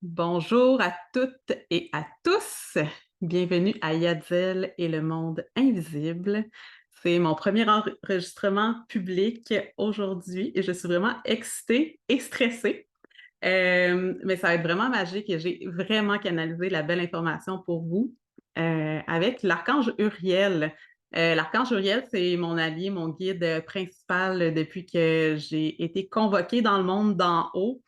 Bonjour à toutes et à tous. Bienvenue à Yadzel et le monde invisible. C'est mon premier enregistrement public aujourd'hui et je suis vraiment excitée et stressée. Mais ça va être vraiment magique et j'ai vraiment canalisé la belle information pour vous avec l'archange Uriel. L'archange Uriel, c'est mon allié, mon guide principal depuis que j'ai été convoquée dans le monde d'en haut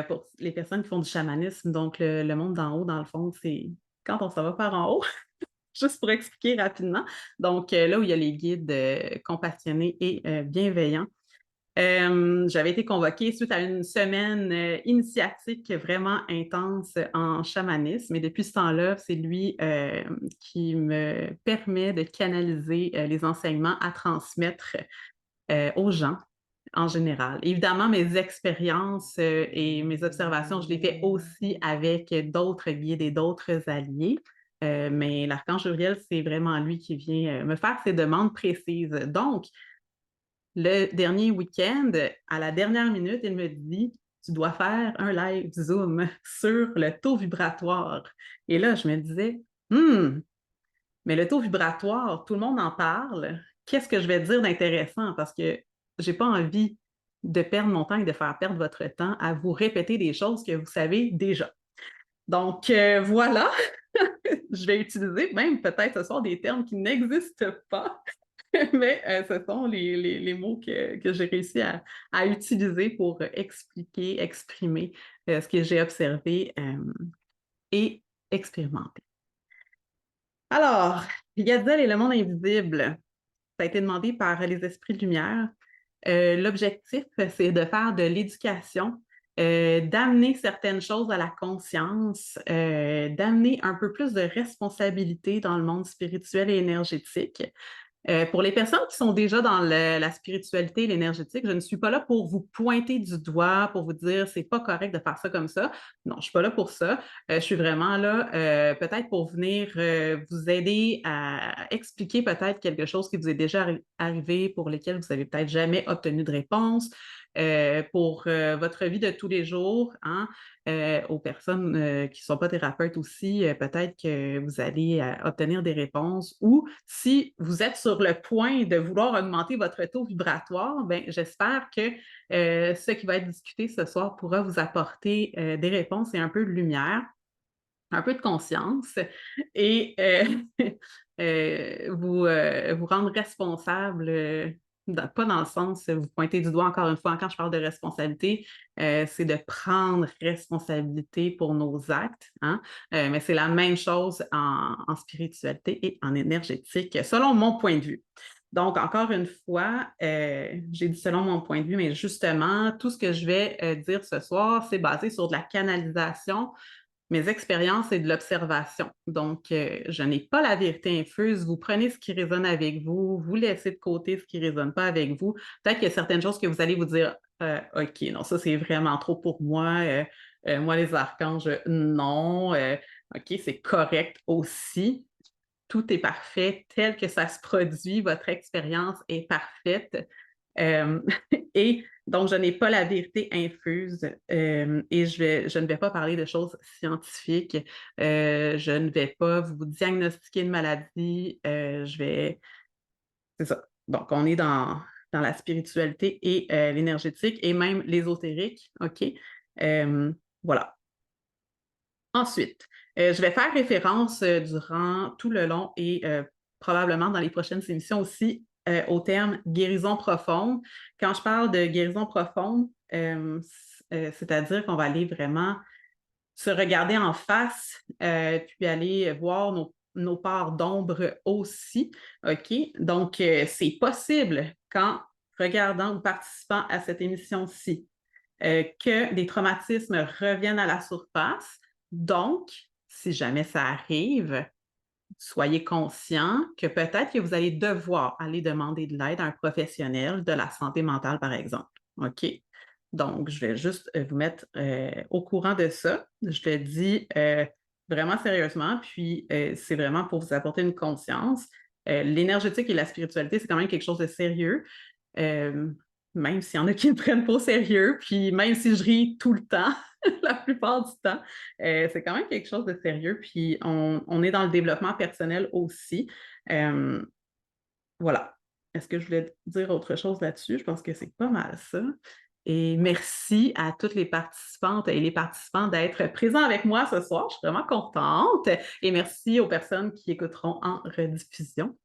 pour les personnes qui font du chamanisme. Donc, le monde d'en haut, dans le fond, c'est quand on s'en va par en haut, juste pour expliquer rapidement. Donc, là où il y a les guides compassionnés et bienveillants. J'avais été convoquée suite à une semaine initiatique vraiment intense en chamanisme. Et depuis ce temps-là, c'est lui qui me permet de canaliser les enseignements à transmettre aux gens en général. Évidemment, mes expériences et mes observations, je les fais aussi avec d'autres guides et d'autres alliés. Mais l'archange Uriel, c'est vraiment lui qui vient me faire ces demandes précises. Donc, le dernier week-end, à la dernière minute, il me dit, tu dois faire un live Zoom sur le taux vibratoire. Et là, je me disais, hmm, mais le taux vibratoire, tout le monde en parle. Qu'est-ce que je vais dire d'intéressant? Parce que j'ai pas envie de perdre mon temps et de faire perdre votre temps à vous répéter des choses que vous savez déjà. Donc, voilà, je vais utiliser même peut-être ce soir des termes qui n'existent pas, mais ce sont les mots que j'ai réussi à utiliser pour expliquer, exprimer ce que j'ai observé et expérimenté. Alors, Yazel et le monde invisible. Ça a été demandé par les esprits de lumière. L'objectif, c'est de faire de l'éducation, d'amener certaines choses à la conscience, d'amener un peu plus de responsabilité dans le monde spirituel et énergétique. Pour les personnes qui sont déjà dans la spiritualité et l'énergétique, je ne suis pas là pour vous pointer du doigt, pour vous dire c'est pas correct de faire ça comme ça. Non, je suis pas là pour ça. Je suis vraiment là peut-être pour venir vous aider à expliquer peut-être quelque chose qui vous est déjà arrivé, pour lesquels vous avez peut-être jamais obtenu de réponse. Pour votre vie de tous les jours, hein, aux personnes qui ne sont pas thérapeutes aussi, peut-être que vous allez obtenir des réponses ou si vous êtes sur le point de vouloir augmenter votre taux vibratoire, ben, j'espère que ce qui va être discuté ce soir pourra vous apporter des réponses et un peu de lumière, un peu de conscience et vous rendre responsable. Pas dans le sens, vous pointez du doigt encore une fois, quand je parle de responsabilité, c'est de prendre responsabilité pour nos actes, hein? Mais c'est la même chose en spiritualité et en énergétique, selon mon point de vue. Donc, encore une fois, j'ai dit selon mon point de vue, mais justement, tout ce que je vais dire ce soir, c'est basé sur de la canalisation, mes expériences et de l'observation. Donc, je n'ai pas la vérité infuse. Vous prenez ce qui résonne avec vous, vous laissez de côté ce qui ne résonne pas avec vous. Peut-être qu'il y a certaines choses que vous allez vous dire, OK, non, ça c'est vraiment trop pour moi. Moi, les archanges, non. OK, c'est correct aussi. Tout est parfait tel que ça se produit. Votre expérience est parfaite. Euh, et donc, je n'ai pas la vérité infuse et je ne vais pas parler de choses scientifiques. Je ne vais pas vous diagnostiquer une maladie. C'est ça. Donc, on est dans la spiritualité et l'énergétique et même l'ésotérique. OK? Euh, voilà. Ensuite, je vais faire référence durant tout le long et probablement dans les prochaines émissions aussi au terme guérison profonde. Quand je parle de guérison profonde, c'est-à-dire qu'on va aller vraiment se regarder en face, puis aller voir nos parts d'ombre aussi. OK? Donc, c'est possible qu'en regardant ou participant à cette émission-ci, que des traumatismes reviennent à la surface. Donc, si jamais ça arrive, soyez conscient que peut-être que vous allez devoir aller demander de l'aide à un professionnel de la santé mentale, par exemple. OK? Donc, je vais juste vous mettre au courant de ça. Je le dis vraiment sérieusement, puis c'est vraiment pour vous apporter une conscience. L'énergétique et la spiritualité, c'est quand même quelque chose de sérieux. Euh, Même s'il y en a qui le prennent pas au sérieux, puis même si je ris tout le temps, la plupart du temps. C'est quand même quelque chose de sérieux, puis on est dans le développement personnel aussi. Euh, voilà. Est-ce que je voulais dire autre chose là-dessus? Je pense que c'est pas mal ça. Et merci à toutes les participantes et les participants d'être présents avec moi ce soir. Je suis vraiment contente. Et merci aux personnes qui écouteront en rediffusion.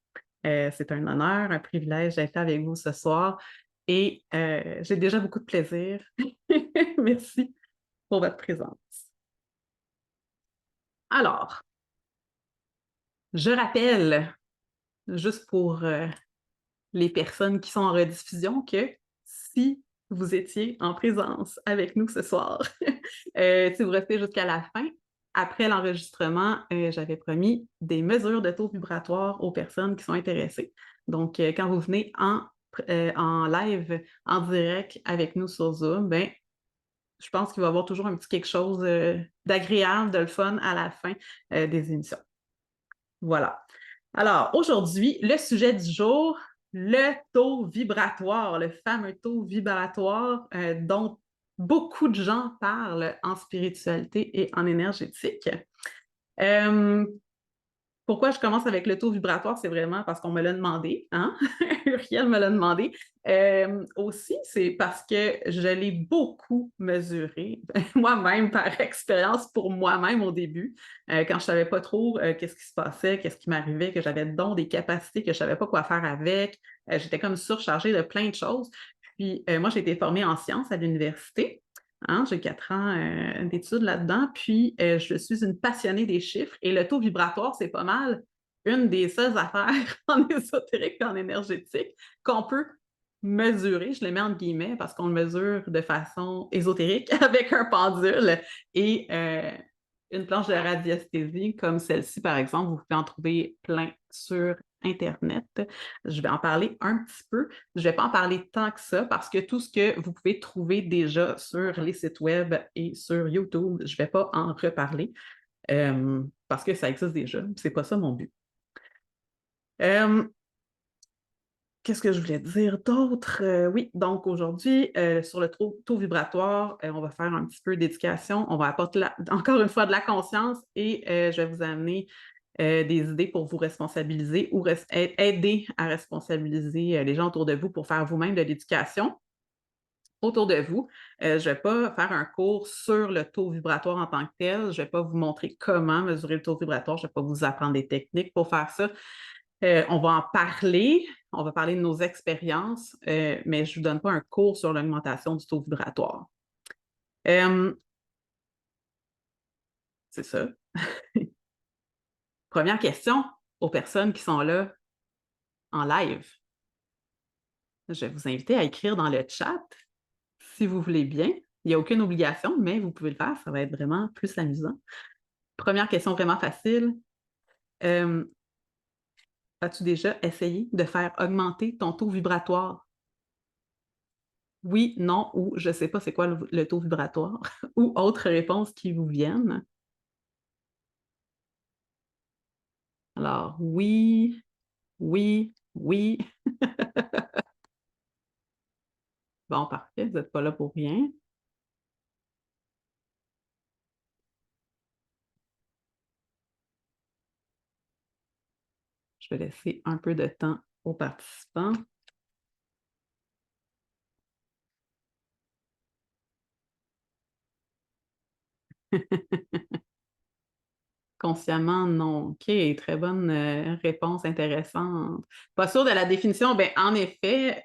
C'est un honneur, un privilège d'être là avec vous ce soir. Et j'ai déjà beaucoup de plaisir. Merci pour votre présence. Alors, je rappelle, juste pour les personnes qui sont en rediffusion, que si vous étiez en présence avec nous ce soir, si vous restez jusqu'à la fin, après l'enregistrement, j'avais promis des mesures de taux vibratoire aux personnes qui sont intéressées. Donc, quand vous venez en live, en direct avec nous sur Zoom, ben, je pense qu'il va y avoir toujours un petit quelque chose d'agréable, de le fun à la fin des émissions. Voilà. Alors, aujourd'hui, le sujet du jour, le taux vibratoire, le fameux taux vibratoire dont beaucoup de gens parlent en spiritualité et en énergétique. Euh, Pourquoi je commence avec le taux vibratoire? C'est vraiment parce qu'on me l'a demandé, hein? Uriel me l'a demandé. Aussi, c'est parce que je l'ai beaucoup mesuré, moi-même, par expérience pour moi-même au début, quand je ne savais pas trop qu'est-ce qui se passait, qu'est-ce qui m'arrivait, que j'avais donc des capacités que je ne savais pas quoi faire avec. J'étais comme surchargée de plein de choses. Puis, moi, j'ai été formée en sciences à l'université. Hein, j'ai 4 ans d'études là-dedans, puis je suis une passionnée des chiffres et le taux vibratoire, c'est pas mal une des seules affaires en ésotérique et en énergétique qu'on peut mesurer, je les mets entre guillemets parce qu'on le mesure de façon ésotérique avec un pendule et une planche de radiesthésie comme celle-ci, par exemple, vous pouvez en trouver plein sur Internet. Je vais en parler un petit peu. Je ne vais pas en parler tant que ça parce que tout ce que vous pouvez trouver déjà sur les sites web et sur YouTube, je ne vais pas en reparler parce que ça existe déjà. Ce n'est pas ça mon but. Qu'est-ce que je voulais dire d'autre? Oui, donc aujourd'hui, sur le taux vibratoire, on va faire un petit peu d'éducation. On va apporter encore une fois de la conscience et je vais vous amener des idées pour vous responsabiliser ou aider à responsabiliser les gens autour de vous pour faire vous-même de l'éducation autour de vous. Je ne vais pas faire un cours sur le taux vibratoire en tant que tel. Je ne vais pas vous montrer comment mesurer le taux vibratoire. Je ne vais pas vous apprendre des techniques pour faire ça. On va en parler, on va parler de nos expériences, mais je ne vous donne pas un cours sur l'augmentation du taux vibratoire. C'est ça. Première question aux personnes qui sont là en live. Je vais vous inviter à écrire dans le chat si vous voulez bien. Il n'y a aucune obligation, mais vous pouvez le faire, ça va être vraiment plus amusant. Première question vraiment facile. As-tu déjà essayé de faire augmenter ton taux vibratoire? Oui, non ou je ne sais pas c'est quoi le taux vibratoire ou autres réponses qui vous viennent. Alors, oui, oui, oui. Bon, parfait, vous n'êtes pas là pour rien. Je vais laisser un peu de temps aux participants. Consciemment, non. OK, très bonne réponse intéressante. Pas sûr de la définition? Bien, en effet,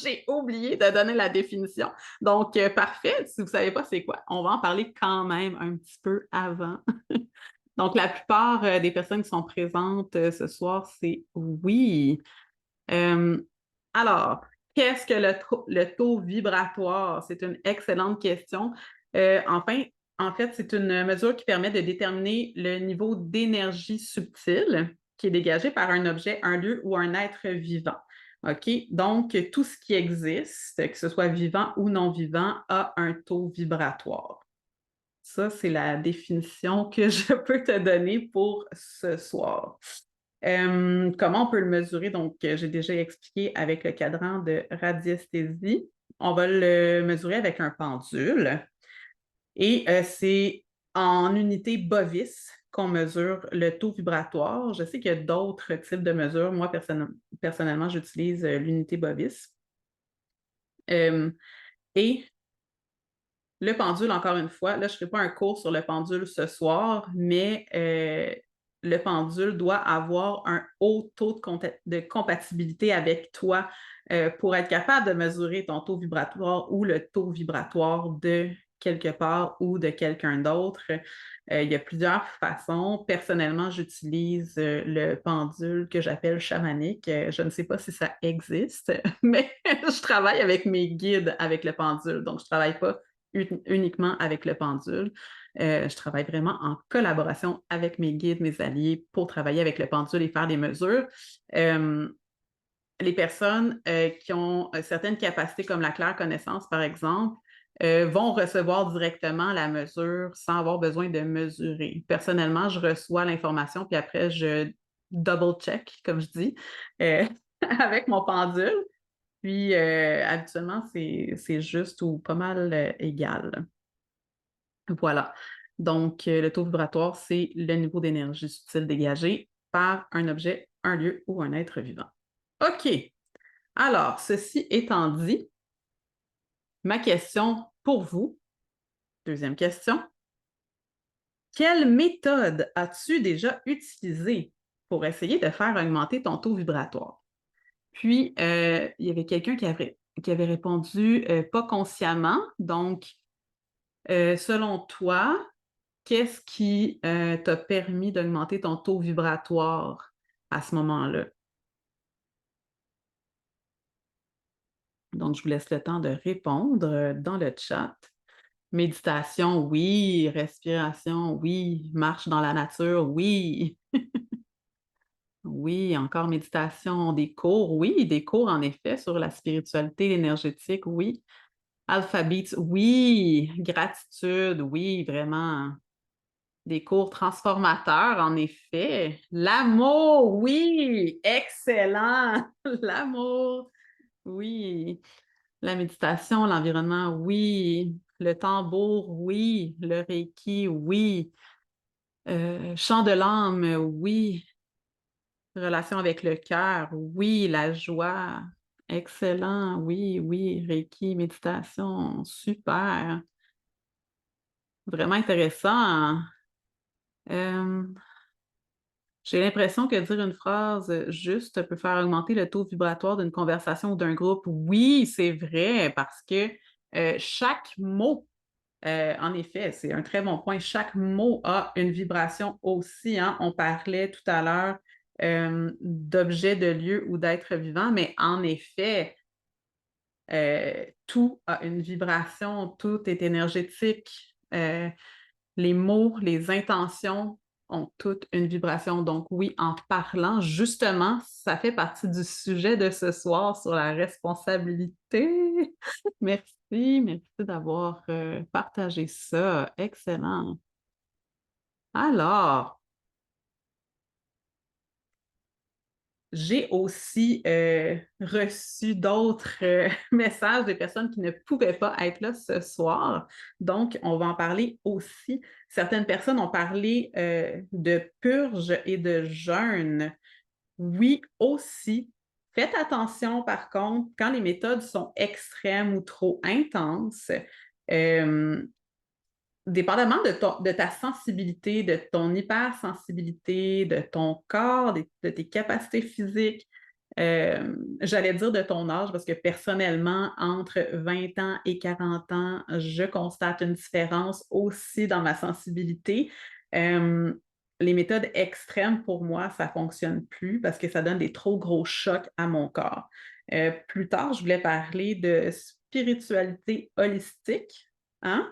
j'ai oublié de donner la définition. Donc, parfait. Si vous ne savez pas c'est quoi, on va en parler quand même un petit peu avant. Donc, la plupart des personnes qui sont présentes ce soir, c'est oui. Euh, alors, qu'est-ce que le taux vibratoire? C'est une excellente question. Enfin, en fait, c'est une mesure qui permet de déterminer le niveau d'énergie subtile qui est dégagé par un objet, un lieu ou un être vivant. OK? Donc, tout ce qui existe, que ce soit vivant ou non vivant, a un taux vibratoire. Ça, c'est la définition que je peux te donner pour ce soir. Comment on peut le mesurer? Donc, j'ai déjà expliqué avec le cadran de radiesthésie. On va le mesurer avec un pendule. Et c'est en unité bovis qu'on mesure le taux vibratoire. Je sais qu'il y a d'autres types de mesures. Moi, personnellement, j'utilise l'unité bovis. Et le pendule, encore une fois, là, je ne ferai pas un cours sur le pendule ce soir, mais le pendule doit avoir un haut taux de compatibilité avec toi pour être capable de mesurer ton taux vibratoire ou le taux vibratoire de quelque part ou de quelqu'un d'autre. Il y a plusieurs façons. Personnellement, j'utilise le pendule que j'appelle chamanique. Je ne sais pas si ça existe, mais je travaille avec mes guides avec le pendule. Donc, je ne travaille pas uniquement avec le pendule. Je travaille vraiment en collaboration avec mes guides, mes alliés pour travailler avec le pendule et faire des mesures. Les personnes qui ont certaines capacités comme la claire connaissance, par exemple, vont recevoir directement la mesure sans avoir besoin de mesurer. Personnellement, je reçois l'information, puis après, je double-check, comme je dis, avec mon pendule. Puis, habituellement, c'est juste ou pas mal égal. Voilà. Donc, le taux vibratoire, c'est le niveau d'énergie subtile dégagé par un objet, un lieu ou un être vivant. OK. Alors, ceci étant dit, ma question pour vous, deuxième question, quelle méthode as-tu déjà utilisée pour essayer de faire augmenter ton taux vibratoire? Puis, il y avait quelqu'un qui avait répondu pas consciemment. Donc, selon toi, qu'est-ce qui t'a permis d'augmenter ton taux vibratoire à ce moment-là? Donc, je vous laisse le temps de répondre dans le chat. Méditation, oui. Respiration, oui. Marche dans la nature, oui. Oui, encore méditation, des cours, oui, des cours en effet sur la spiritualité, l'énergétique, oui. Alphabet, oui. Gratitude, oui, vraiment. Des cours transformateurs, en effet. L'amour, oui, excellent. L'amour, oui. La méditation, l'environnement, oui. Le tambour, oui. Le reiki, oui. Chant de l'âme, oui. Relation avec le cœur, oui. La joie, excellent, oui, oui. Reiki, méditation, super. Vraiment intéressant. Euh, J'ai l'impression que dire une phrase juste peut faire augmenter le taux vibratoire d'une conversation ou d'un groupe. Oui, c'est vrai, parce que chaque mot, en effet, c'est un très bon point, chaque mot a une vibration aussi, hein. On parlait tout à l'heure d'objets, de lieux ou d'êtres vivants, mais en effet, tout a une vibration, tout est énergétique. Les mots, les intentions ont toutes une vibration. Donc oui, en parlant, justement, ça fait partie du sujet de ce soir sur la responsabilité. Merci d'avoir partagé ça. Excellent. Alors, j'ai aussi reçu d'autres messages de personnes qui ne pouvaient pas être là ce soir. Donc, on va en parler aussi. Certaines personnes ont parlé de purge et de jeûne. Oui, aussi. Faites attention, par contre, quand les méthodes sont extrêmes ou trop intenses, euh, dépendamment de ta sensibilité, de ton hypersensibilité, de ton corps, de tes capacités physiques, j'allais dire de ton âge, parce que personnellement, entre 20 ans et 40 ans, je constate une différence aussi dans ma sensibilité. Euh, les méthodes extrêmes, pour moi, ça ne fonctionne plus parce que ça donne des trop gros chocs à mon corps. Plus tard, je voulais parler de spiritualité holistique. Hein?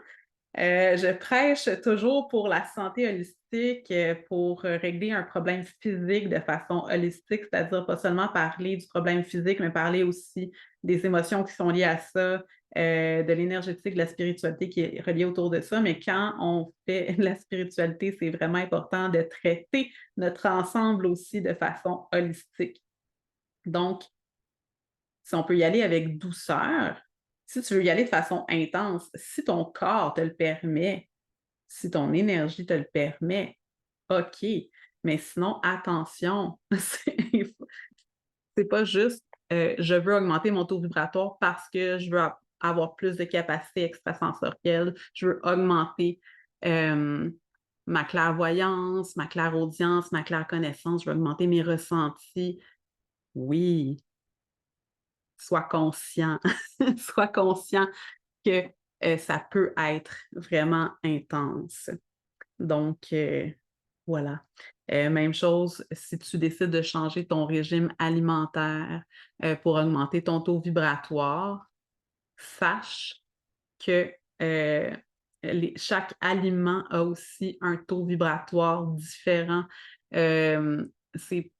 Je prêche toujours pour la santé holistique, pour régler un problème physique de façon holistique, c'est-à-dire pas seulement parler du problème physique, mais parler aussi des émotions qui sont liées à ça, de l'énergétique, de la spiritualité qui est reliée autour de ça. Mais quand on fait de la spiritualité, c'est vraiment important de traiter notre ensemble aussi de façon holistique. Donc, si on peut y aller avec douceur, Si tu veux y aller de façon intense, si ton corps te le permet, si ton énergie te le permet, OK. Mais sinon, attention, c'est pas juste, je veux augmenter mon taux vibratoire parce que je veux avoir plus de capacité extrasensorielle, je veux augmenter, hem, ma clairvoyance, ma clairaudience, ma clairconnaissance, je veux augmenter mes ressentis. Oui, sois conscient, sois conscient que, ça peut être vraiment intense. Donc, voilà. Même chose si tu décides de changer ton régime alimentaire, pour augmenter ton taux vibratoire, sache que, chaque aliment a aussi un taux vibratoire différent. C'est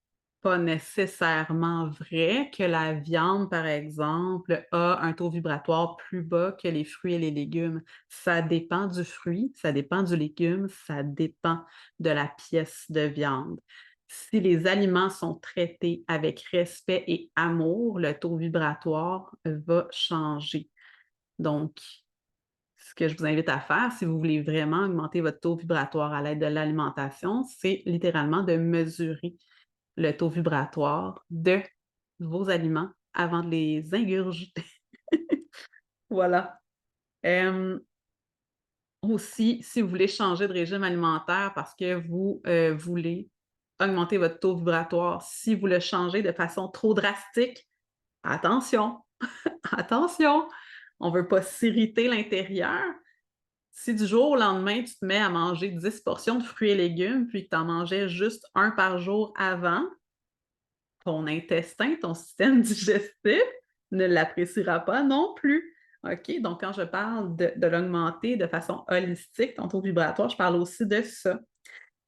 pas nécessairement vrai que la viande, par exemple, a un taux vibratoire plus bas que les fruits et les légumes. Ça dépend du fruit, ça dépend du légume, ça dépend de la pièce de viande. Si les aliments sont traités avec respect et amour, le taux vibratoire va changer. Donc, ce que je vous invite à faire, si vous voulez vraiment augmenter votre taux vibratoire à l'aide de l'alimentation, c'est littéralement de mesurer le taux vibratoire de vos aliments avant de les ingurgiter. Voilà. Hem, Aussi, si vous voulez changer de régime alimentaire parce que vous, voulez augmenter votre taux vibratoire, si vous le changez de façon trop drastique, attention, attention, on veut pas s'irriter l'intérieur. Si du jour au lendemain, tu te mets à manger 10 portions de fruits et légumes, puis que tu en mangeais juste un par jour avant, ton intestin, ton système digestif ne l'appréciera pas non plus. OK? Donc, quand je parle de l'augmenter de façon holistique, ton taux vibratoire, je parle aussi de ça.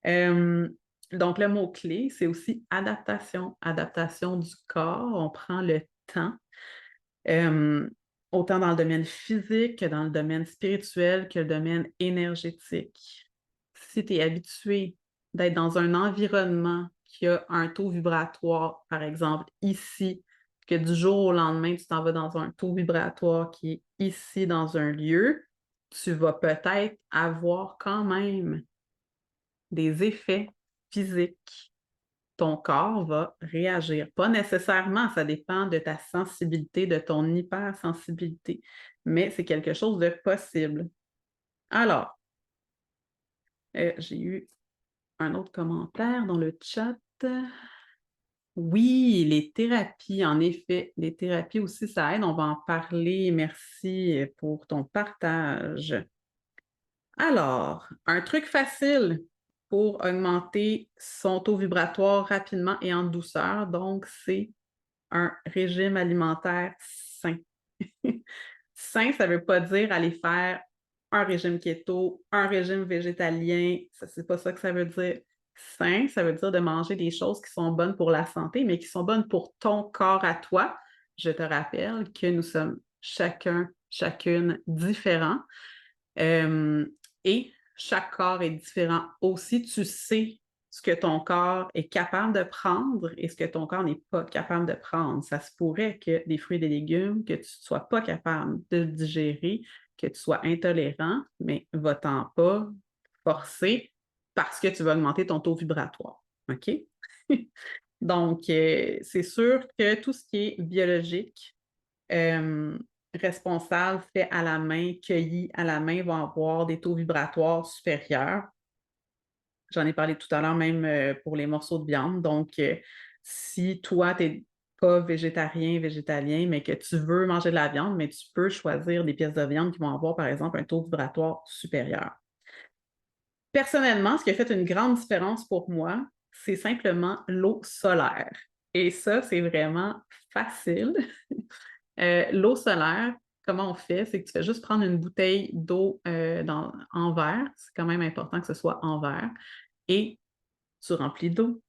Hem, donc, le mot-clé, c'est aussi adaptation. Adaptation du corps. On prend le temps. Hem, Autant dans le domaine physique que dans le domaine spirituel, que le domaine énergétique. Si tu es habitué d'être dans un environnement qui a un taux vibratoire, par exemple ici, que du jour au lendemain, tu t'en vas dans un taux vibratoire qui est ici dans un lieu, tu vas peut-être avoir quand même des effets physiques. Ton corps va réagir. Pas nécessairement, ça dépend de ta sensibilité, de ton hypersensibilité, mais c'est quelque chose de possible. Alors, j'ai eu un autre commentaire dans le chat. Oui, les thérapies, en effet, les thérapies aussi, ça aide, on va en parler. Merci pour ton partage. Alors, un truc facile pour augmenter son taux vibratoire rapidement et en douceur, donc c'est un régime alimentaire sain. Sain, ça ne veut pas dire aller faire un régime keto, un régime végétalien, ça c'est pas ça que ça veut dire. Sain, ça veut dire de manger des choses qui sont bonnes pour la santé, mais qui sont bonnes pour ton corps à toi. Je te rappelle que nous sommes chacun, chacune différents, et chaque corps est différent aussi. Tu sais ce que ton corps est capable de prendre et ce que ton corps n'est pas capable de prendre. Ça se pourrait que des fruits et des légumes, que tu ne sois pas capable de digérer, que tu sois intolérant, mais va-t'en pas forcer parce que tu vas augmenter ton taux vibratoire. OK? Donc, c'est sûr que tout ce qui est biologique, euh, responsable, fait à la main, cueilli à la main, vont avoir des taux vibratoires supérieurs. J'en ai parlé tout à l'heure, même pour les morceaux de viande. Donc, si toi, tu n'es pas végétarien, végétalien, mais que tu veux manger de la viande, mais tu peux choisir des pièces de viande qui vont avoir, par exemple, un taux vibratoire supérieur. Personnellement, ce qui a fait une grande différence pour moi, c'est simplement l'eau solaire. Et ça, c'est vraiment facile. L'eau solaire, comment on fait? C'est que tu fais juste prendre une bouteille d'eau en verre. C'est quand même important que ce soit en verre. Et tu remplis d'eau.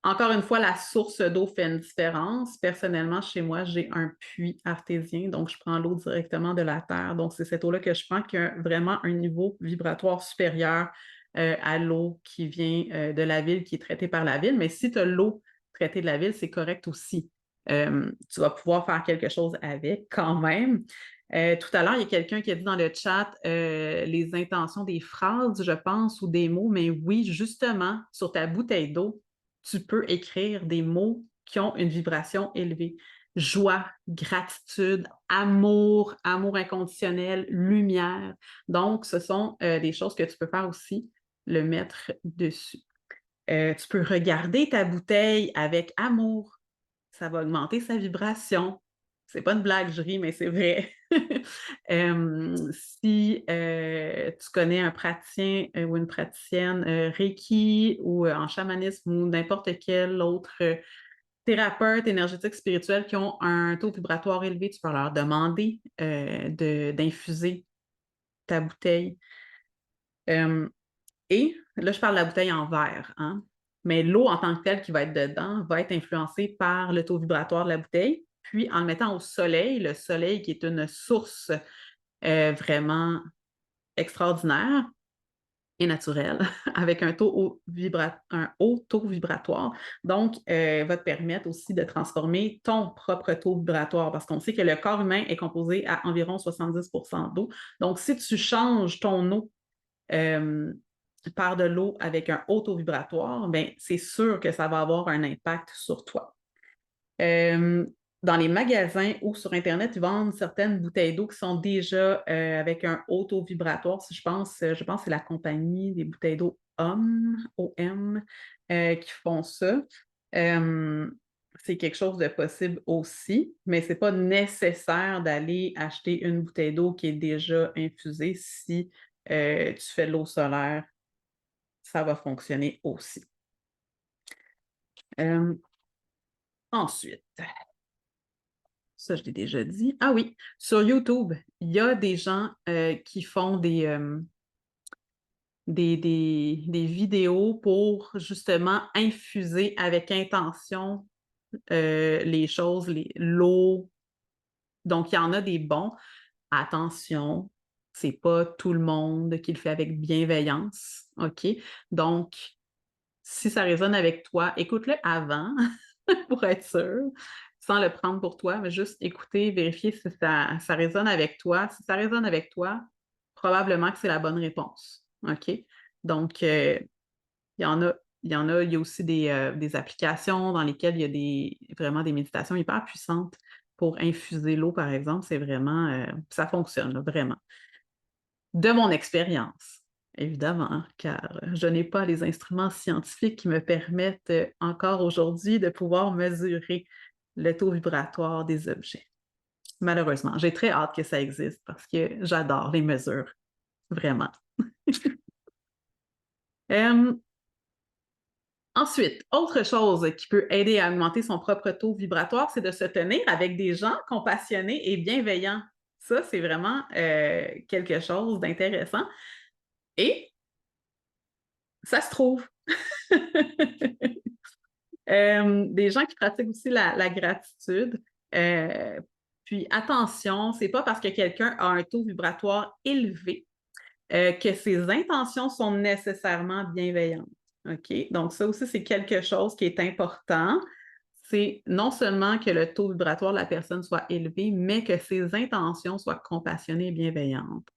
Encore une fois, la source d'eau fait une différence. Personnellement, chez moi, j'ai un puits artésien, donc je prends l'eau directement de la terre. Donc, c'est cette eau-là que je prends qui a vraiment un niveau vibratoire supérieur à l'eau qui vient de la ville, qui est traitée par la ville. Mais si tu as l'eau traitée de la ville, c'est correct aussi. tu vas pouvoir faire quelque chose avec quand même. Tout à l'heure, il y a quelqu'un qui a dit dans le chat les intentions des phrases, je pense, ou des mots, mais oui, justement, sur ta bouteille d'eau, tu peux écrire des mots qui ont une vibration élevée. Joie, gratitude, amour, amour inconditionnel, lumière. Donc, ce sont des choses que tu peux faire aussi, le mettre dessus. Tu peux regarder ta bouteille avec amour. Ça va augmenter sa vibration. C'est pas une blague, je ris, mais c'est vrai. Si tu connais un praticien ou une praticienne Reiki ou en chamanisme ou n'importe quel autre thérapeute énergétique spirituel qui ont un taux vibratoire élevé, tu peux leur demander d'infuser ta bouteille. Et là, je parle de la bouteille en verre, hein? Mais l'eau en tant que telle qui va être dedans va être influencée par le taux vibratoire de la bouteille. Puis, en le mettant au soleil, le soleil qui est une source vraiment extraordinaire et naturelle, avec un haut taux vibratoire, donc va te permettre aussi de transformer ton propre taux vibratoire, parce qu'on sait que le corps humain est composé à environ 70% d'eau. Donc, si tu changes ton eau euh, par de l'eau avec un haut taux vibratoire, bien, c'est sûr que ça va avoir un impact sur toi. Dans les magasins ou sur Internet, ils vendent certaines bouteilles d'eau qui sont déjà avec un haut taux vibratoire. Je pense que c'est la compagnie des bouteilles d'eau OM, qui font ça. C'est quelque chose de possible aussi, mais ce n'est pas nécessaire d'aller acheter une bouteille d'eau qui est déjà infusée si tu fais de l'eau solaire, ça va fonctionner aussi. Ensuite, ça je l'ai déjà dit. Ah oui, sur YouTube, il y a des gens qui font des vidéos pour justement infuser avec intention les choses, l'eau. Donc, il y en a des bons. Attention, c'est pas tout le monde qui le fait avec bienveillance, OK? Donc, si ça résonne avec toi, écoute-le avant pour être sûr, sans le prendre pour toi, mais juste écouter, vérifier si ça résonne avec toi. Si ça résonne avec toi, probablement que c'est la bonne réponse, OK? Donc, il y en a, il y a aussi des applications dans lesquelles il y a vraiment des méditations hyper puissantes pour infuser l'eau, par exemple. C'est vraiment, ça fonctionne, là, vraiment. De mon expérience, évidemment, car je n'ai pas les instruments scientifiques qui me permettent encore aujourd'hui de pouvoir mesurer le taux vibratoire des objets. Malheureusement, j'ai très hâte que ça existe parce que j'adore les mesures, vraiment. Ensuite, autre chose qui peut aider à augmenter son propre taux vibratoire, c'est de se tenir avec des gens compassionnés et bienveillants. Ça, c'est vraiment quelque chose d'intéressant. Et ça se trouve. Des gens qui pratiquent aussi la gratitude. Puis attention, c'est pas parce que quelqu'un a un taux vibratoire élevé que ses intentions sont nécessairement bienveillantes. OK? Donc, ça aussi, c'est quelque chose qui est important. C'est non seulement que le taux vibratoire de la personne soit élevé, mais que ses intentions soient compassionnées et bienveillantes.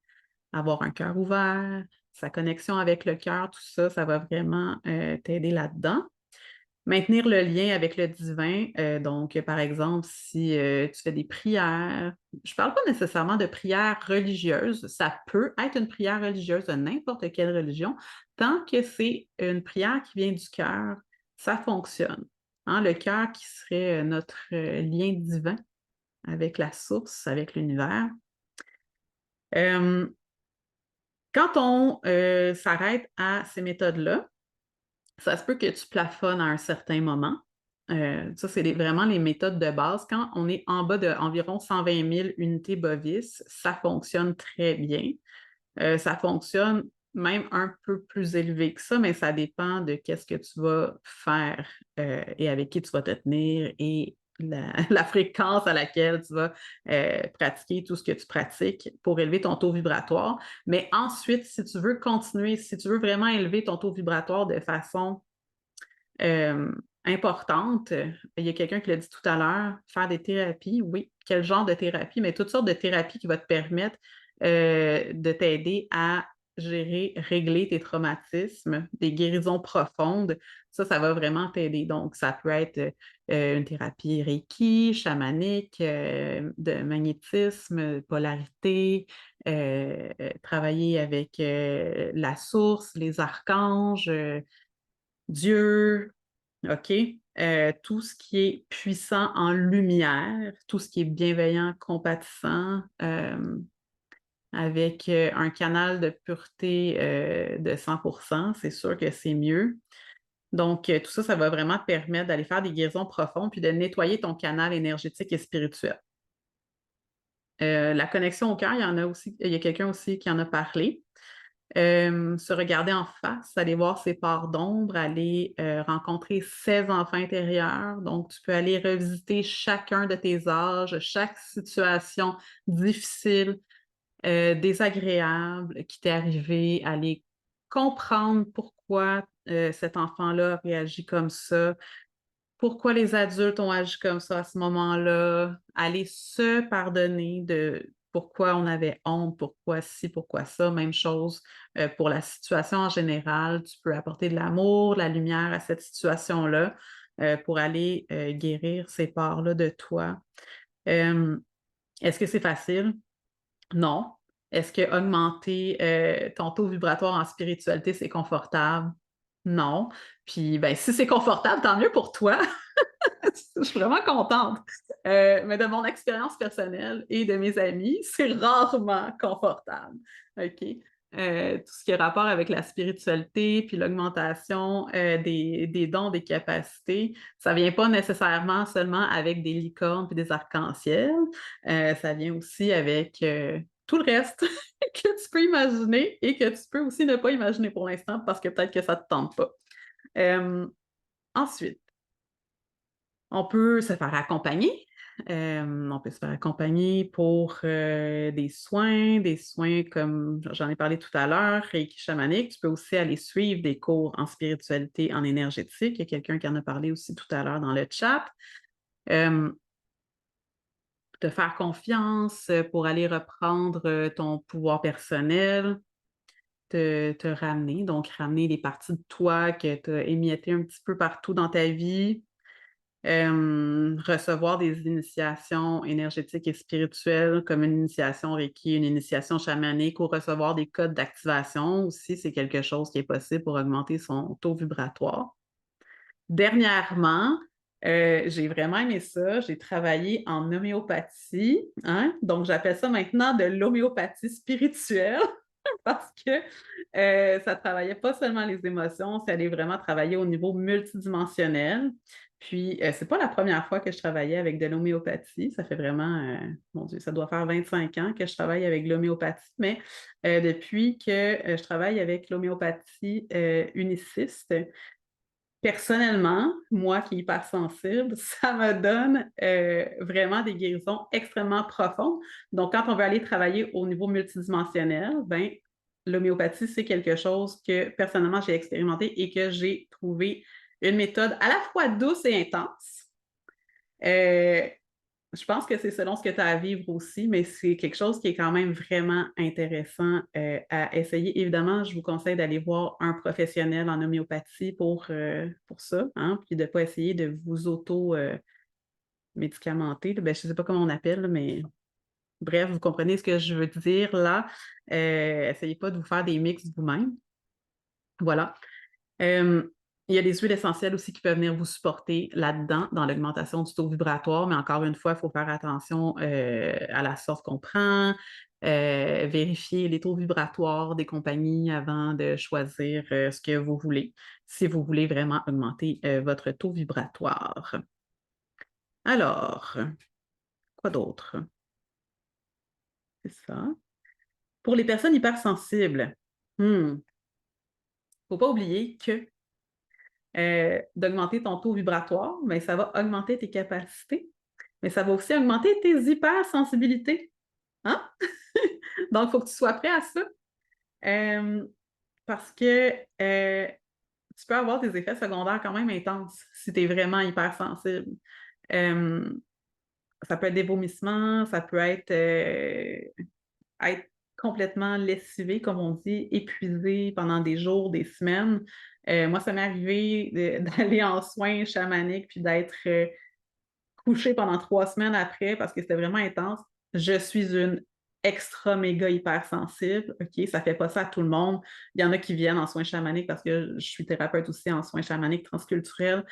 Avoir un cœur ouvert, sa connexion avec le cœur, tout ça, ça va vraiment t'aider là-dedans. Maintenir le lien avec le divin, donc par exemple, si tu fais des prières, je ne parle pas nécessairement de prières religieuses, ça peut être une prière religieuse de n'importe quelle religion, tant que c'est une prière qui vient du cœur, ça fonctionne. Hein, le cœur qui serait notre lien divin avec la source, avec l'univers. Quand on s'arrête à ces méthodes-là, ça se peut que tu plafonnes à un certain moment. Ça, c'est vraiment les méthodes de base. Quand on est en bas d'environ 120 000 unités bovis, ça fonctionne très bien. Ça fonctionne même un peu plus élevé que ça, mais ça dépend de qu'est-ce que tu vas faire et avec qui tu vas te tenir et la fréquence à laquelle tu vas pratiquer tout ce que tu pratiques pour élever ton taux vibratoire. Mais ensuite, si tu veux continuer, si tu veux vraiment élever ton taux vibratoire de façon importante. Il y a quelqu'un qui l'a dit tout à l'heure, faire des thérapies, oui. Quel genre de thérapie? Mais toutes sortes de thérapies qui vont te permettre de t'aider à gérer, régler tes traumatismes, des guérisons profondes. Ça va vraiment t'aider. Donc, ça peut être une thérapie Reiki, chamanique, de magnétisme, polarité, travailler avec la source, les archanges, Dieu, OK? Tout ce qui est puissant en lumière, tout ce qui est bienveillant, compatissant, avec un canal de pureté de 100%, c'est sûr que c'est mieux. Donc, tout ça, ça va vraiment te permettre d'aller faire des guérisons profondes puis de nettoyer ton canal énergétique et spirituel. La connexion au cœur, il y a quelqu'un aussi qui en a parlé. Se regarder en face, aller voir ses parts d'ombre, aller rencontrer ses enfants intérieurs. Donc, tu peux aller revisiter chacun de tes âges, chaque situation difficile, désagréable qui t'est arrivée, aller comprendre pourquoi cet enfant-là réagit comme ça, pourquoi les adultes ont agi comme ça à ce moment-là, aller se pardonner de pourquoi on avait honte, pourquoi ci, pourquoi ça, même chose pour la situation en général. Tu peux apporter de l'amour, de la lumière à cette situation-là pour aller guérir ces parts-là de toi. Euh, Est-ce que c'est facile? Non. Est-ce que augmenter ton taux vibratoire en spiritualité, c'est confortable? Non. Puis, ben, si c'est confortable, tant mieux pour toi. Je suis vraiment contente. Mais de mon expérience personnelle et de mes amis, c'est rarement confortable. OK? Tout ce qui a rapport avec la spiritualité puis l'augmentation des dons, des capacités, ça vient pas nécessairement seulement avec des licornes puis des arcs-en-ciel. Ça vient aussi avec tout le reste que tu peux imaginer et que tu peux aussi ne pas imaginer pour l'instant parce que peut-être que ça te tente pas. Euh, Ensuite, on peut se faire accompagner. On peut se faire accompagner pour des soins comme j'en ai parlé tout à l'heure, Reiki chamanique. Tu peux aussi aller suivre des cours en spiritualité, en énergétique. Il y a quelqu'un qui en a parlé aussi tout à l'heure dans le chat. Te faire confiance pour aller reprendre ton pouvoir personnel, te ramener, donc ramener les parties de toi que tu as émiettées un petit peu partout dans ta vie. Recevoir des initiations énergétiques et spirituelles comme une initiation Reiki, une initiation chamanique ou recevoir des codes d'activation aussi, c'est quelque chose qui est possible pour augmenter son taux vibratoire. Dernièrement, j'ai vraiment aimé ça. J'ai travaillé en homéopathie, hein? Donc j'appelle ça maintenant de l'homéopathie spirituelle parce que ça travaillait pas seulement les émotions, ça allait vraiment travailler au niveau multidimensionnel. Puis, c'est pas la première fois que je travaillais avec de l'homéopathie. Ça fait vraiment, mon Dieu, ça doit faire 25 ans que je travaille avec l'homéopathie, mais depuis que je travaille avec l'homéopathie uniciste, personnellement, moi qui est hypersensible, ça me donne vraiment des guérisons extrêmement profondes. Donc, quand on veut aller travailler au niveau multidimensionnel, ben, l'homéopathie, c'est quelque chose que personnellement j'ai expérimenté et que j'ai trouvé une méthode à la fois douce et intense. Euh, je pense que c'est selon ce que tu as à vivre aussi, mais c'est quelque chose qui est quand même vraiment intéressant à essayer. Évidemment, je vous conseille d'aller voir un professionnel en homéopathie pour ça, hein, puis de ne pas essayer de vous auto-médicamenter. Ben, je ne sais pas comment on appelle, mais bref, vous comprenez ce que je veux dire là. Essayez pas de vous faire des mix vous-même. Voilà. Euh, il y a des huiles essentielles aussi qui peuvent venir vous supporter là-dedans, dans l'augmentation du taux vibratoire, mais encore une fois, il faut faire attention à la sorte qu'on prend, vérifier les taux vibratoires des compagnies avant de choisir ce que vous voulez, si vous voulez vraiment augmenter votre taux vibratoire. Alors, quoi d'autre? C'est ça. Pour les personnes hypersensibles, il ne faut pas oublier que d'augmenter ton taux vibratoire, mais ça va augmenter tes capacités, mais ça va aussi augmenter tes hypersensibilités. Hein? Donc, il faut que tu sois prêt à ça. Parce que tu peux avoir des effets secondaires quand même intenses si tu es vraiment hypersensible. Euh, Ça peut être des vomissements, ça peut être complètement lessivé, comme on dit, épuisé pendant des jours, des semaines. Moi, ça m'est arrivé d'aller en soins chamaniques puis d'être couchée pendant 3 semaines après parce que c'était vraiment intense. Je suis une extra méga hypersensible. OK, ça fait pas ça à tout le monde. Il y en a qui viennent en soins chamaniques parce que je suis thérapeute aussi en soins chamaniques transculturels.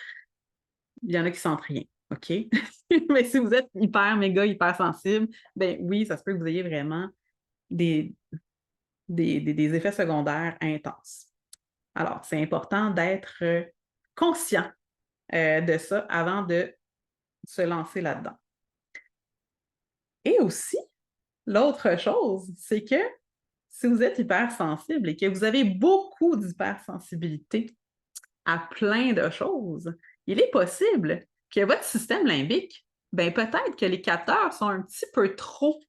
Il y en a qui sentent rien. OK? Mais si vous êtes hyper, méga, hypersensible, ben oui, ça se peut que vous ayez vraiment des, des effets secondaires intenses. Alors, c'est important d'être conscient de ça avant de se lancer là-dedans. Et aussi, l'autre chose, c'est que si vous êtes hypersensible et que vous avez beaucoup d'hypersensibilité à plein de choses, il est possible que votre système limbique, ben peut-être que les capteurs sont un petit peu trop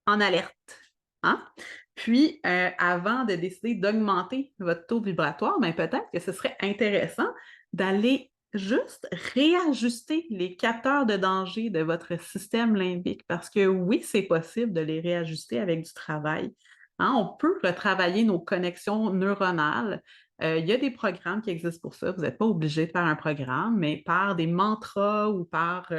en alerte. Hein? Puis, avant de décider d'augmenter votre taux vibratoire, ben peut-être que ce serait intéressant d'aller juste réajuster les capteurs de danger de votre système limbique parce que oui, c'est possible de les réajuster avec du travail. Hein? On peut retravailler nos connexions neuronales. Il y a des programmes qui existent pour ça. Vous n'êtes pas obligé de faire un programme, mais par des mantras ou par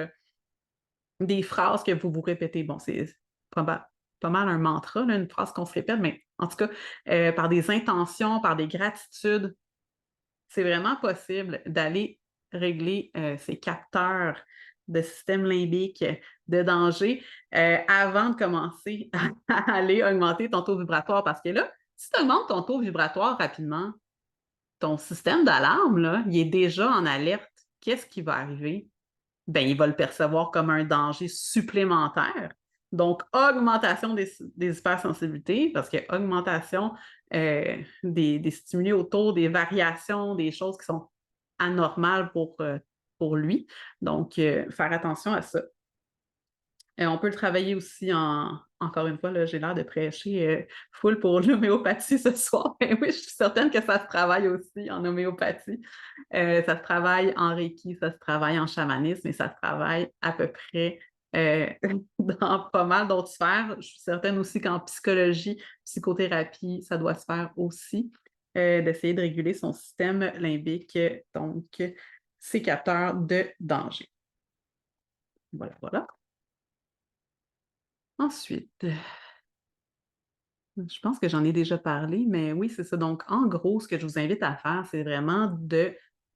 des phrases que vous vous répétez. Bon, c'est pas mal un mantra, là, une phrase qu'on se répète, mais en tout cas, par des intentions, par des gratitudes, c'est vraiment possible d'aller régler ces capteurs de système limbique de danger avant de commencer à aller augmenter ton taux vibratoire. Parce que là, si tu augmentes ton taux vibratoire rapidement, ton système d'alarme, là, il est déjà en alerte. Qu'est-ce qui va arriver? Ben, il va le percevoir comme un danger supplémentaire. Donc, augmentation des hypersensibilités, parce que augmentation des stimuli autour, des variations, des choses qui sont anormales pour lui. Donc, faire attention à ça. On peut le travailler aussi encore une fois, là, j'ai l'air de prêcher full pour l'homéopathie ce soir. Mais oui, je suis certaine que ça se travaille aussi en homéopathie. Ça se travaille en Reiki, ça se travaille en chamanisme et ça se travaille à peu près euh, dans pas mal d'autres sphères. Je suis certaine aussi qu'en psychologie, psychothérapie, ça doit se faire aussi, d'essayer de réguler son système limbique, donc ses capteurs de danger. Voilà, voilà. Ensuite, je pense que j'en ai déjà parlé, mais oui, c'est ça. Donc, en gros, ce que je vous invite à faire, c'est vraiment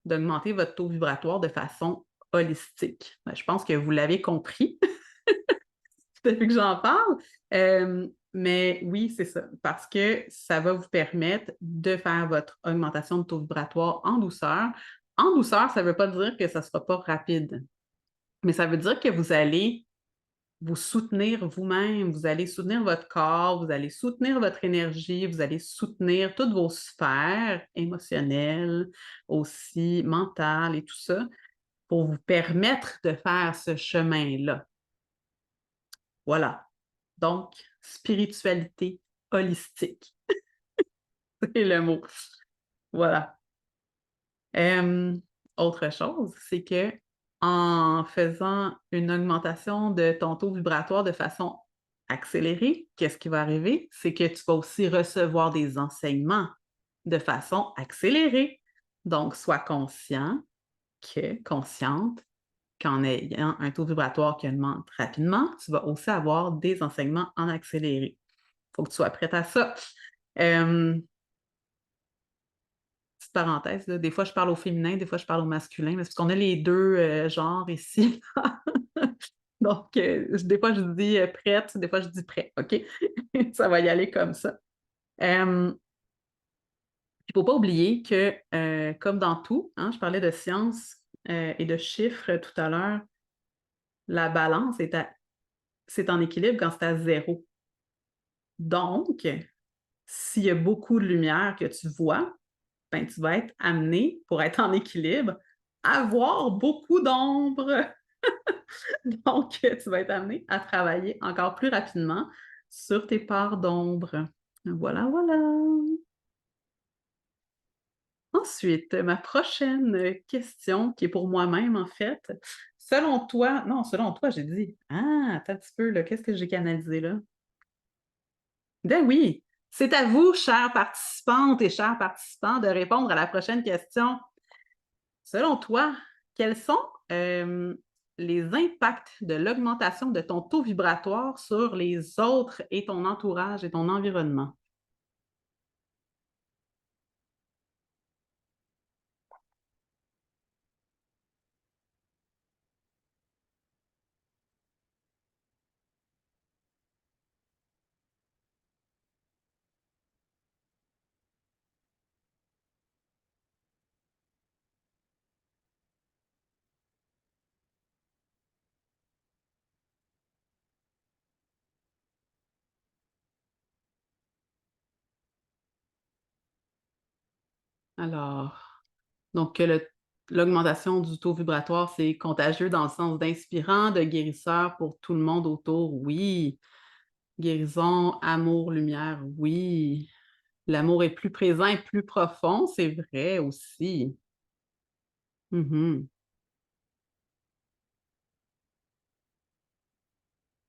d'augmenter votre taux vibratoire de façon holistique. Ben, je pense que vous l'avez compris depuis que j'en parle. Mais oui, c'est ça, parce que ça va vous permettre de faire votre augmentation de taux vibratoire en douceur. En douceur, ça ne veut pas dire que ça ne sera pas rapide, mais ça veut dire que vous allez vous soutenir vous-même, vous allez soutenir votre corps, vous allez soutenir votre énergie, vous allez soutenir toutes vos sphères émotionnelles, aussi mentales et tout ça, pour vous permettre de faire ce chemin-là. Voilà. Donc, spiritualité holistique, c'est le mot. Voilà. Euh, Autre chose, c'est que en faisant une augmentation de ton taux vibratoire de façon accélérée, qu'est-ce qui va arriver? C'est que tu vas aussi recevoir des enseignements de façon accélérée. Donc, sois consciente qu'en ayant un taux vibratoire qui augmente rapidement, tu vas aussi avoir des enseignements en accéléré. Il faut que tu sois prête à ça. Euh, Petite parenthèse, là, des fois je parle au féminin, des fois je parle au masculin, mais c'est parce qu'on a les deux genres ici. Donc, des fois je dis prête, des fois je dis prêt, OK? Ça va y aller comme ça. Il ne faut pas oublier que, comme dans tout, hein, je parlais de science et de chiffres tout à l'heure, la balance c'est en équilibre quand c'est à zéro. Donc, s'il y a beaucoup de lumière que tu vois, ben, tu vas être amené, pour être en équilibre, à voir beaucoup d'ombre. Donc, tu vas être amené à travailler encore plus rapidement sur tes parts d'ombre. Voilà, voilà. Ensuite, ma prochaine question, qui est pour moi-même en fait. Selon toi non, selon toi, j'ai dit. Ah, attends un petit peu là, qu'est-ce que j'ai canalisé là? Ben oui! C'est à vous, chères participantes et chers participants, de répondre à la prochaine question. Selon toi, quels sont, les impacts de l'augmentation de ton taux vibratoire sur les autres et ton entourage et ton environnement? Alors, donc l'augmentation du taux vibratoire, c'est contagieux dans le sens d'inspirant, de guérisseur pour tout le monde autour, oui. Guérison, amour, lumière, oui. L'amour est plus présent et plus profond, c'est vrai aussi. Mmh.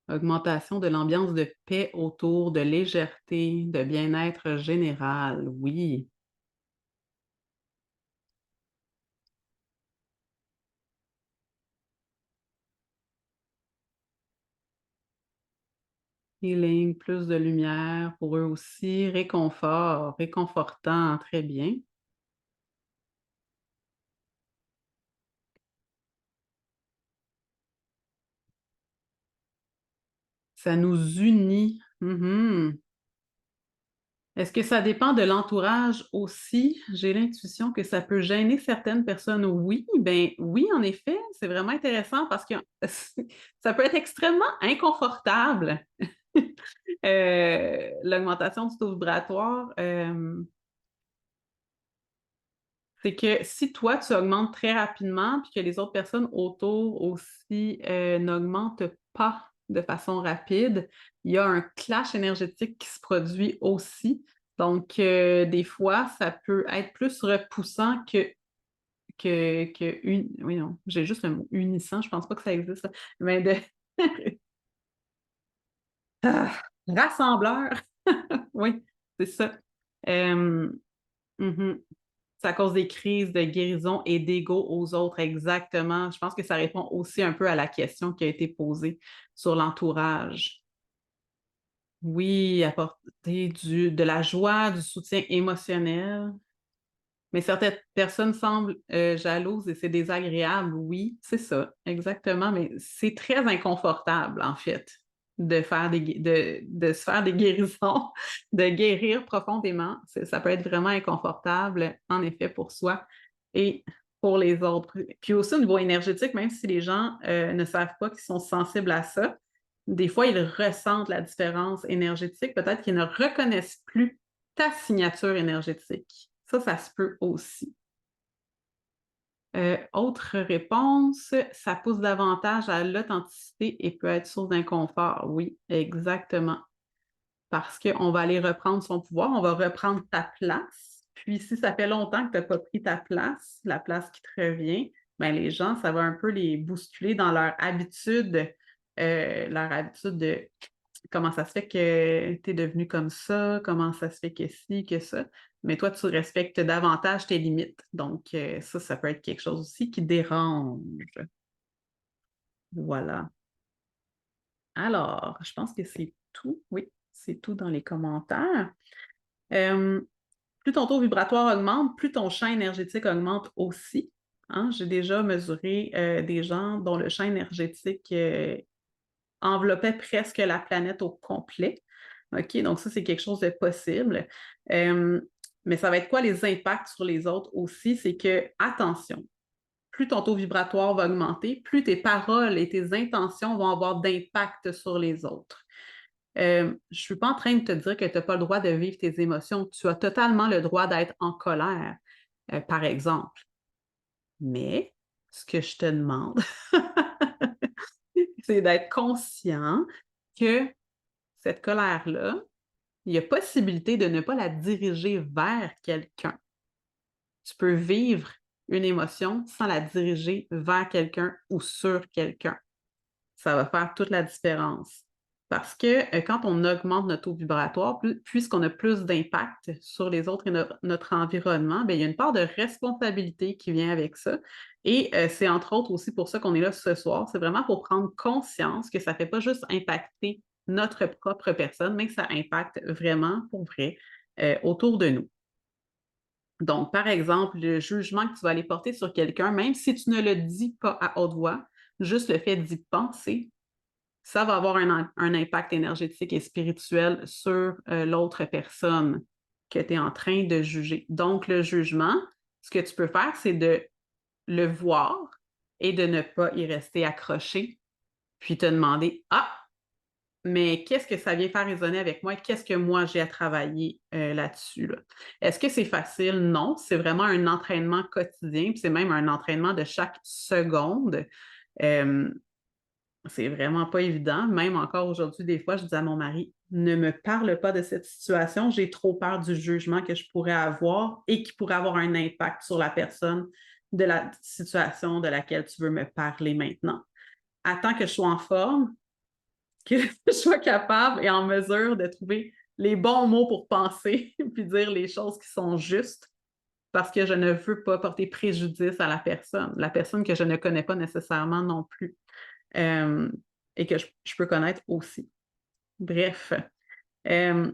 Augmentation de l'ambiance de paix autour, de légèreté, de bien-être général, oui. Healing, plus de lumière pour eux aussi, réconfort, réconfortant, très bien. Ça nous unit. Mmh. Est-ce que ça dépend de l'entourage aussi? J'ai l'intuition que ça peut gêner certaines personnes. Oui, ben oui, en effet, c'est vraiment intéressant parce que ça peut être extrêmement inconfortable, l'augmentation du taux vibratoire. C'est que si toi, tu augmentes très rapidement, puis que les autres personnes autour aussi, n'augmentent pas de façon rapide, il y a un clash énergétique qui se produit aussi. Donc, des fois, ça peut être plus repoussant que oui, non, j'ai juste le mot unissant, je pense pas que ça existe, ça, mais de ah, rassembleur, oui, c'est ça. Hem, mmh. C'est à cause des crises de guérison et d'ego aux autres, exactement. Je pense que ça répond aussi un peu à la question qui a été posée sur l'entourage. Oui, apporter de la joie, du soutien émotionnel. Mais certaines personnes semblent, jalouses et c'est désagréable. Oui, c'est ça, exactement, mais c'est très inconfortable, en fait, de faire de se faire des guérisons, de guérir profondément. Ça peut être vraiment inconfortable, en effet, pour soi et pour les autres. Puis aussi au niveau énergétique, même si les gens, ne savent pas qu'ils sont sensibles à ça, des fois, ils ressentent la différence énergétique. Peut-être qu'ils ne reconnaissent plus ta signature énergétique. Ça se peut aussi. Autre réponse, ça pousse davantage à l'authenticité et peut être source d'inconfort. Oui, exactement. Parce qu'on va aller reprendre son pouvoir, on va reprendre ta place. Puis si ça fait longtemps que tu n'as pas pris ta place, la place qui te revient, ben les gens, ça va un peu les bousculer dans leur habitude de comment ça se fait que tu es devenu comme ça, comment ça se fait que ci, que ça. Mais toi, tu respectes davantage tes limites. Donc, ça peut être quelque chose aussi qui dérange. Voilà. Alors, je pense que c'est tout. Oui, c'est tout dans les commentaires. Hem, plus ton taux vibratoire augmente, plus ton champ énergétique augmente aussi, hein. J'ai déjà mesuré, des gens dont le champ énergétique, enveloppait presque la planète au complet. OK, donc ça, c'est quelque chose de possible. Hem, mais ça va être quoi les impacts sur les autres aussi? C'est que, attention, plus ton taux vibratoire va augmenter, plus tes paroles et tes intentions vont avoir d'impact sur les autres. Je ne suis pas en train de te dire que tu as pas le droit de vivre tes émotions. Tu as totalement le droit d'être en colère, par exemple. Mais ce que je te demande, c'est d'être conscient que cette colère-là, il y a possibilité de ne pas la diriger vers quelqu'un. tu peux vivre une émotion sans la diriger vers quelqu'un ou sur quelqu'un. Ça va faire toute la différence. Parce que quand on augmente notre taux vibratoire, puisqu'on a plus d'impact sur les autres et notre environnement, bien, il y a une part de responsabilité qui vient avec ça. Et c'est entre autres aussi pour ça qu'on est là ce soir. C'est vraiment pour prendre conscience que ça ne fait pas juste impacter notre propre personne, mais que ça impacte vraiment, pour vrai, autour de nous. Donc, par exemple, le jugement que tu vas aller porter sur quelqu'un, même si tu ne le dis pas à haute voix, juste le fait d'y penser, ça va avoir un impact énergétique et spirituel sur l'autre personne que tu es en train de juger. Donc, le jugement, ce que tu peux faire, c'est de le voir et de ne pas y rester accroché, puis te demander, ah, mais qu'est-ce que ça vient faire résonner avec moi? Qu'est-ce que moi j'ai à travailler là-dessus? Là? Est-ce que c'est facile? Non, c'est vraiment un entraînement quotidien, puis c'est même un entraînement de chaque seconde. Euh, c'est vraiment pas évident. Même encore aujourd'hui, des fois, je dis à mon mari, ne me parle pas de cette situation, j'ai trop peur du jugement que je pourrais avoir et qui pourrait avoir un impact sur la personne de la situation de laquelle tu veux me parler maintenant. Attends que je sois en forme, que je sois capable et en mesure de trouver les bons mots pour penser puis dire les choses qui sont justes parce que je ne veux pas porter préjudice à la personne que je ne connais pas nécessairement non plus euh, et que je peux connaître aussi. Bref, euh,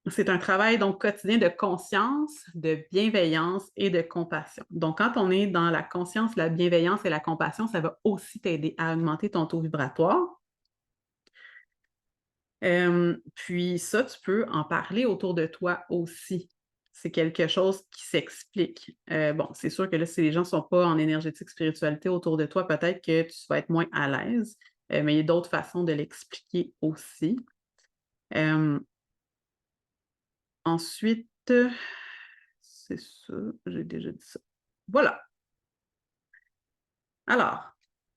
c'est un travail donc quotidien de conscience, de bienveillance et de compassion. Donc, quand on est dans la conscience, la bienveillance et la compassion, ça va aussi t'aider à augmenter ton taux vibratoire. Puis ça, tu peux en parler autour de toi aussi. C'est quelque chose qui s'explique. Bon, c'est sûr que là, si les gens ne sont pas en énergétique spiritualité autour de toi, peut-être que tu vas être moins à l'aise, mais il y a d'autres façons de l'expliquer aussi. Euh, ensuite, c'est ça, j'ai déjà dit ça. Voilà. Alors,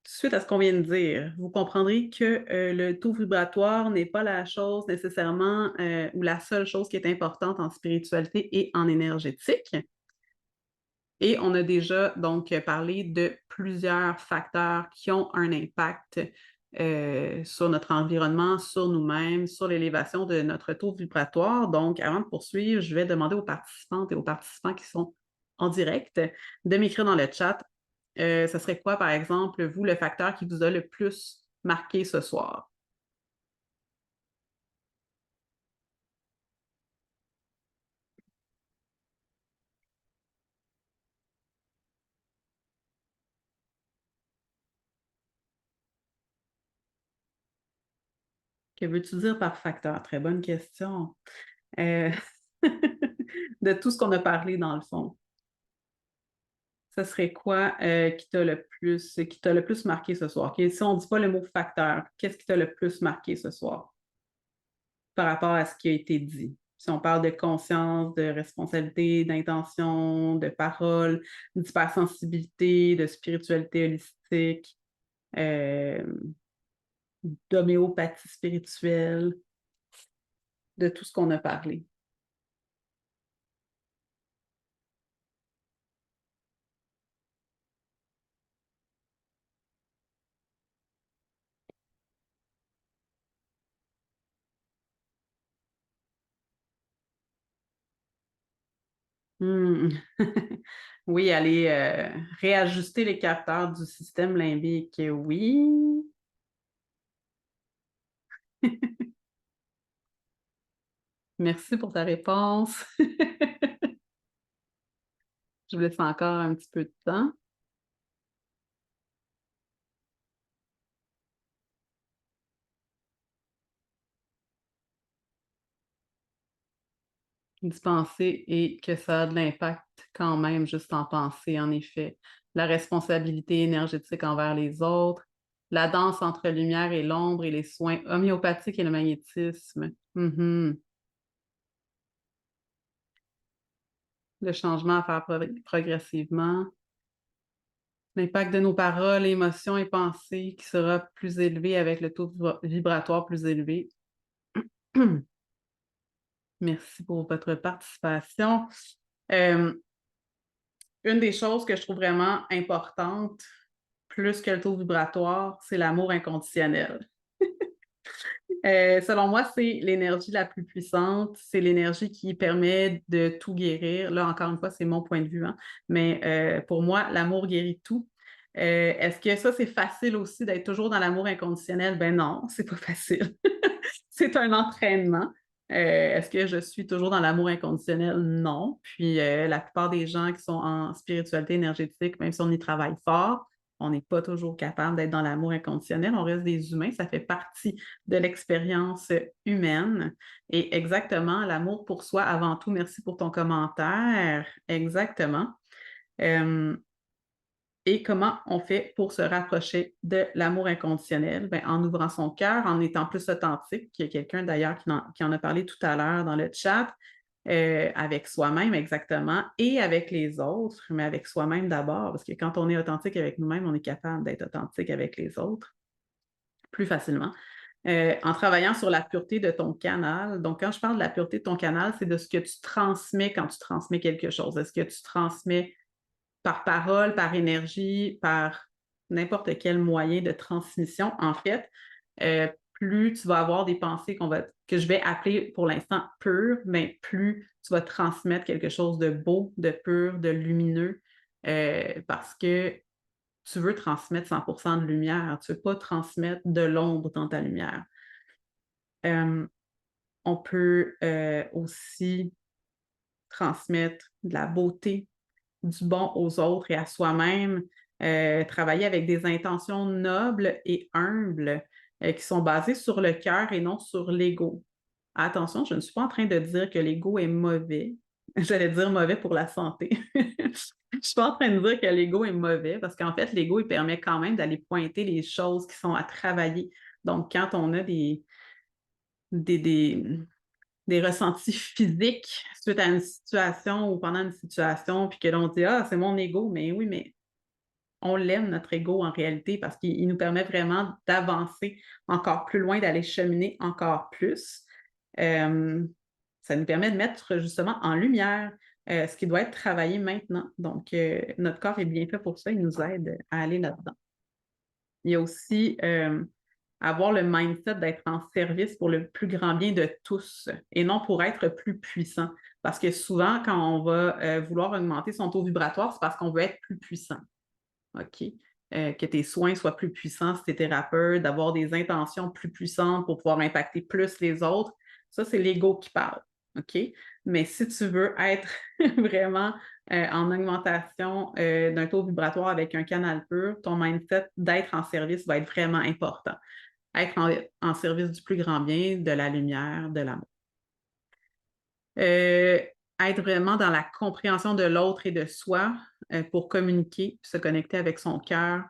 suite à ce qu'on vient de dire, vous comprendrez que le taux vibratoire n'est pas la chose nécessairement ou la seule chose qui est importante en spiritualité et en énergétique. Et on a déjà donc parlé de plusieurs facteurs qui ont un impact sur notre environnement, sur nous-mêmes, sur l'élévation de notre taux vibratoire. Donc, avant de poursuivre, je vais demander aux participantes et aux participants qui sont en direct de m'écrire dans le chat. Ce serait quoi, par exemple, vous, le facteur qui vous a le plus marqué ce soir? Que veux-tu dire par facteur? Très bonne question. Euh, de tout ce qu'on a parlé dans le fond. Ce serait quoi qui t'a le plus marqué ce soir? Si on ne dit pas le mot facteur, qu'est-ce qui t'a le plus marqué ce soir par rapport à ce qui a été dit? Si on parle de conscience, de responsabilité, d'intention, de parole, d'hypersensibilité, de spiritualité holistique, euh, d'homéopathie spirituelle, de tout ce qu'on a parlé. Hmm. Oui, aller réajuster les capteurs du système limbique, oui. Merci pour ta réponse. Je vous laisse encore un petit peu de temps. D'y penser et que ça a de l'impact quand même juste en penser, en effet. La responsabilité énergétique envers les autres, la danse entre lumière et l'ombre et les soins homéopathiques et le magnétisme. Mhm. Le changement à faire progressivement. L'impact de nos paroles, émotions et pensées qui sera plus élevé avec le taux vibratoire plus élevé. Merci pour votre participation. Euh, une des choses que je trouve vraiment importante, plus que le taux vibratoire, c'est l'amour inconditionnel. Selon moi, c'est l'énergie la plus puissante, c'est l'énergie qui permet de tout guérir. Là, encore une fois, c'est mon point de vue, hein, mais pour moi, l'amour guérit tout. Est-ce que ça, c'est facile aussi d'être toujours dans l'amour inconditionnel? Ben non, c'est pas facile. C'est un entraînement. Est-ce que je suis toujours dans l'amour inconditionnel? Non. Puis la plupart des gens qui sont en spiritualité énergétique, même si on y travaille fort, on n'est pas toujours capable d'être dans l'amour inconditionnel. On reste des humains. Ça fait partie de l'expérience humaine. Et exactement, l'amour pour soi avant tout. Merci pour ton commentaire. Exactement. Euh, et comment on fait pour se rapprocher de l'amour inconditionnel? Ben, en ouvrant son cœur, en étant plus authentique. Il y a quelqu'un d'ailleurs qui en a parlé tout à l'heure dans le chat, avec soi-même exactement, et avec les autres, mais avec soi-même d'abord, parce que quand on est authentique avec nous-mêmes, on est capable d'être authentique avec les autres plus facilement. En travaillant sur la pureté de ton canal. Donc, quand je parle de la pureté de ton canal, c'est de ce que tu transmets quand tu transmets quelque chose. Est-ce que tu transmets par parole, par énergie, par n'importe quel moyen de transmission, en fait, plus tu vas avoir des pensées que je vais appeler pour l'instant pures, mais plus tu vas transmettre quelque chose de beau, de pur, de lumineux, parce que tu veux transmettre 100% de lumière, tu ne veux pas transmettre de l'ombre dans ta lumière. Euh, on peut aussi transmettre de la beauté, du bon aux autres et à soi-même, travailler avec des intentions nobles et humbles qui sont basées sur le cœur et non sur l'ego. Attention, je ne suis pas en train de dire que l'ego est mauvais. J'allais dire mauvais pour la santé. Je ne suis pas en train de dire que l'ego est mauvais parce qu'en fait, l'ego, il permet quand même d'aller pointer les choses qui sont à travailler. Donc, quand on a des, des, des ressentis physiques suite à une situation ou pendant une situation, puis que l'on dit ah, c'est mon ego, mais oui, mais on l'aime, notre ego, en réalité, parce qu'il nous permet vraiment d'avancer encore plus loin, d'aller cheminer encore plus. Euh, Ça nous permet de mettre justement en lumière ce qui doit être travaillé maintenant. Donc, notre corps est bien fait pour ça, il nous aide à aller là-dedans. Il y a aussi avoir le mindset d'être en service pour le plus grand bien de tous et non pour être plus puissant. Parce que souvent, quand on va vouloir augmenter son taux vibratoire, c'est parce qu'on veut être plus puissant. OK? Que tes soins soient plus puissants si tu es thérapeute, d'avoir des intentions plus puissantes pour pouvoir impacter plus les autres. Ça, c'est l'ego qui parle. OK? Mais si tu veux être vraiment en augmentation d'un taux vibratoire avec un canal pur, ton mindset d'être en service va être vraiment important. Être en service du plus grand bien, de la lumière, de l'amour. Euh, Être vraiment dans la compréhension de l'autre et de soi pour communiquer, se connecter avec son cœur,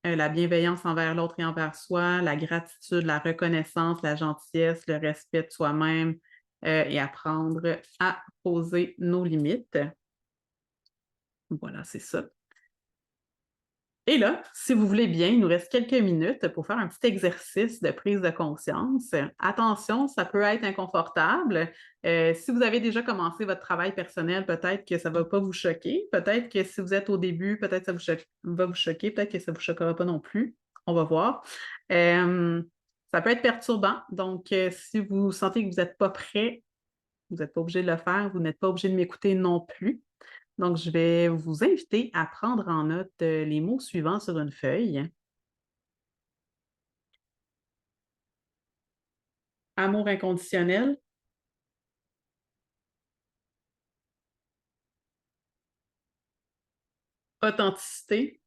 la bienveillance envers l'autre et envers soi, la gratitude, la reconnaissance, la gentillesse, le respect de soi-même et apprendre à poser nos limites. Voilà, c'est ça. Et là, si vous voulez bien, il nous reste quelques minutes pour faire un petit exercice de prise de conscience. Attention, ça peut être inconfortable. Si vous avez déjà commencé votre travail personnel, peut-être que ça ne va pas vous choquer. Peut-être que si vous êtes au début, peut-être que ça va vous choquer. Peut-être que ça ne vous choquera pas non plus. On va voir. Euh, Ça peut être perturbant. Donc, si vous sentez que vous n'êtes pas prêt, vous n'êtes pas obligé de le faire. Vous n'êtes pas obligé de m'écouter non plus. Donc, je vais vous inviter à prendre en note les mots suivants sur une feuille. Amour inconditionnel, authenticité,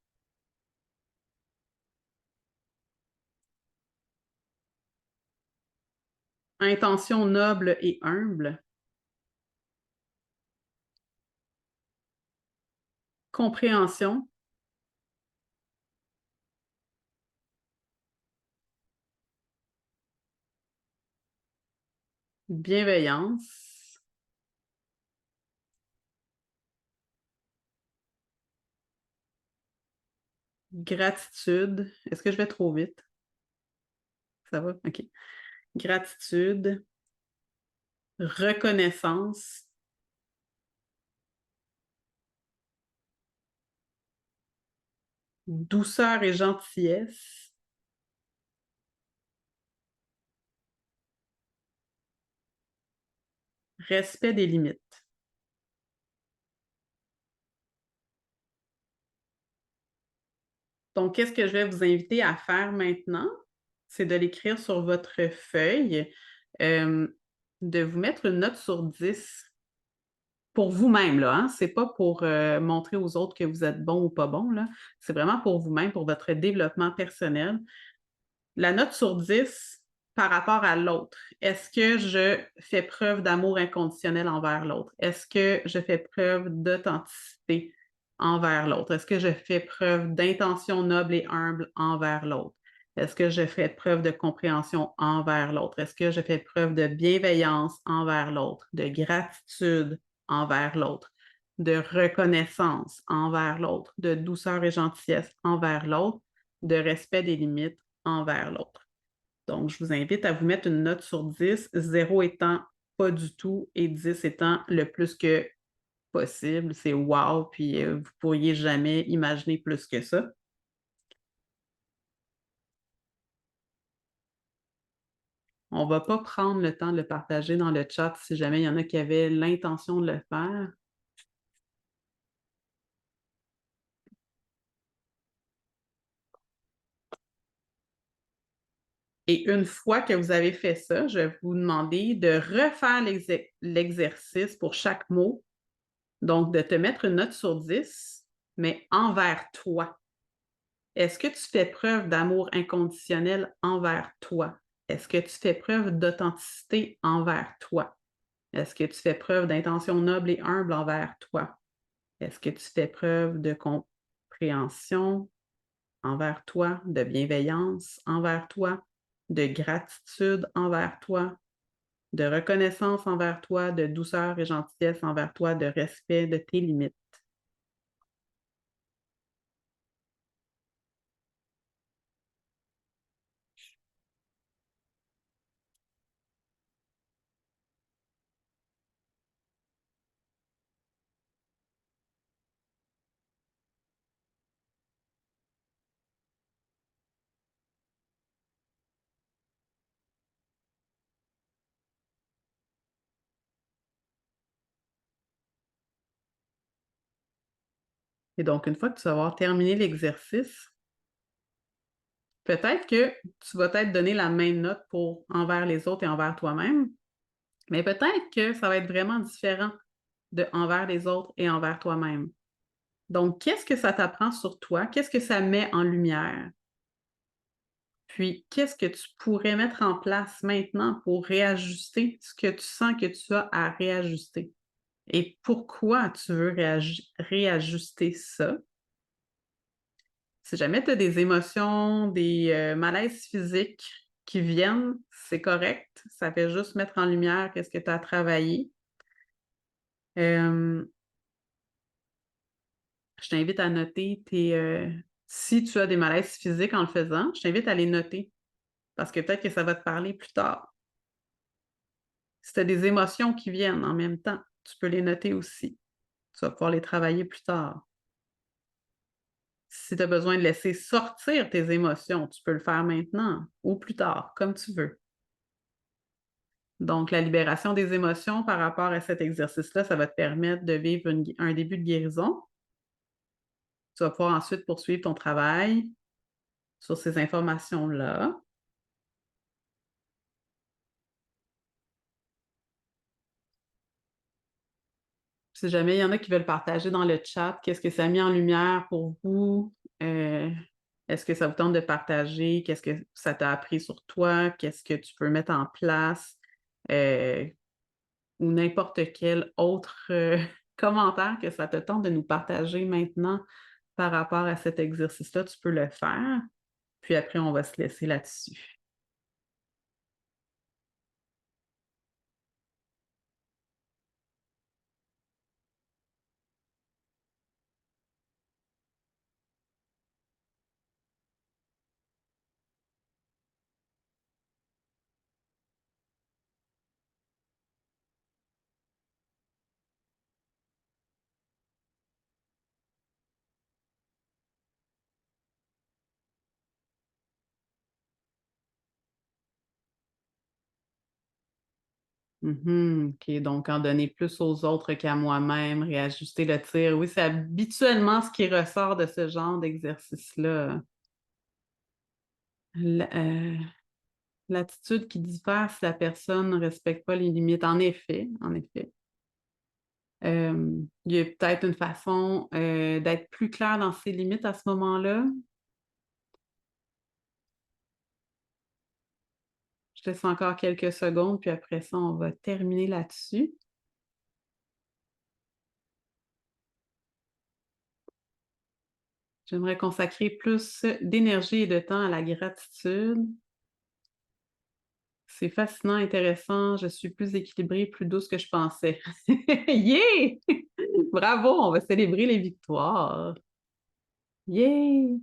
intention noble et humble, compréhension, bienveillance, gratitude. Est-ce que je vais trop vite? Ça va? OK. Gratitude, reconnaissance, douceur et gentillesse, respect des limites. Donc, qu'est-ce que je vais vous inviter à faire maintenant? C'est de l'écrire sur votre feuille, hem, de vous mettre une note sur 10 pour vous-même, là, hein. C'est pas pour, montrer aux autres que vous êtes bon ou pas bon, là. C'est vraiment pour vous-même, pour votre développement personnel. La note sur 10 par rapport à l'autre. Est-ce que je fais preuve d'amour inconditionnel envers l'autre? Est-ce que je fais preuve d'authenticité envers l'autre? Est-ce que je fais preuve d'intention noble et humble envers l'autre? Est-ce que je fais preuve de compréhension envers l'autre? Est-ce que je fais preuve de bienveillance envers l'autre, de gratitude envers l'autre, de reconnaissance envers l'autre, de douceur et gentillesse envers l'autre, de respect des limites envers l'autre? Donc, je vous invite à vous mettre une note sur 10, 0 étant pas du tout et 10 étant le plus que possible. C'est wow, puis vous pourriez jamais imaginer plus que ça. On va pas prendre le temps de le partager dans le chat si jamais il y en a qui avaient l'intention de le faire. Et une fois que vous avez fait ça, je vais vous demander de refaire l'exercice pour chaque mot. Donc, de te mettre une note sur 10, mais envers toi. Est-ce que tu fais preuve d'amour inconditionnel envers toi? Est-ce que tu fais preuve d'authenticité envers toi? Est-ce que tu fais preuve d'intention noble et humble envers toi? Est-ce que tu fais preuve de compréhension envers toi, de bienveillance envers toi, de gratitude envers toi, de reconnaissance envers toi, de douceur et gentillesse envers toi, de respect de tes limites? Et donc, une fois que tu vas avoir terminé l'exercice, peut-être que tu vas t'être donné la même note pour envers les autres et envers toi-même, mais peut-être que ça va être vraiment différent de envers les autres et envers toi-même. Donc, qu'est-ce que ça t'apprend sur toi? Qu'est-ce que ça met en lumière? Puis, qu'est-ce que tu pourrais mettre en place maintenant pour réajuster ce que tu sens que tu as à réajuster? Et pourquoi tu veux réajuster ça? Si jamais tu as des émotions, des malaises physiques qui viennent, c'est correct. Ça fait juste mettre en lumière qu'est-ce que tu as travaillé. Euh, je t'invite à noter si tu as des malaises physiques en le faisant, je t'invite à les noter parce que peut-être que ça va te parler plus tard. Si tu as des émotions qui viennent en même temps, tu peux les noter aussi. Tu vas pouvoir les travailler plus tard. Si tu as besoin de laisser sortir tes émotions, tu peux le faire maintenant ou plus tard, comme tu veux. Donc, la libération des émotions par rapport à cet exercice-là, ça va te permettre de vivre un début de guérison. Tu vas pouvoir ensuite poursuivre ton travail sur ces informations-là. Si jamais il y en a qui veulent partager dans le chat, qu'est-ce que ça a mis en lumière pour vous? Euh, Est-ce que ça vous tente de partager? Qu'est-ce que ça t'a appris sur toi? Qu'est-ce que tu peux mettre en place? Euh, ou n'importe quel autre commentaire que ça te tente de nous partager maintenant par rapport à cet exercice-là, tu peux le faire. Puis après, on va se laisser là-dessus. Mhm. OK, donc en donner plus aux autres qu'à moi-même, réajuster le tir. Oui, c'est habituellement ce qui ressort de ce genre d'exercice-là. L L'attitude qui diffère si la personne ne respecte pas les limites. En effet, en effet. Il y a peut-être une façon, d'être plus clair dans ses limites à ce moment-là. Je te laisse encore quelques secondes, puis après ça, on va terminer là-dessus. J'aimerais consacrer plus d'énergie et de temps à la gratitude. C'est fascinant, intéressant, je suis plus équilibrée, plus douce que je pensais. Yeah! Bravo, on va célébrer les victoires. Yeah!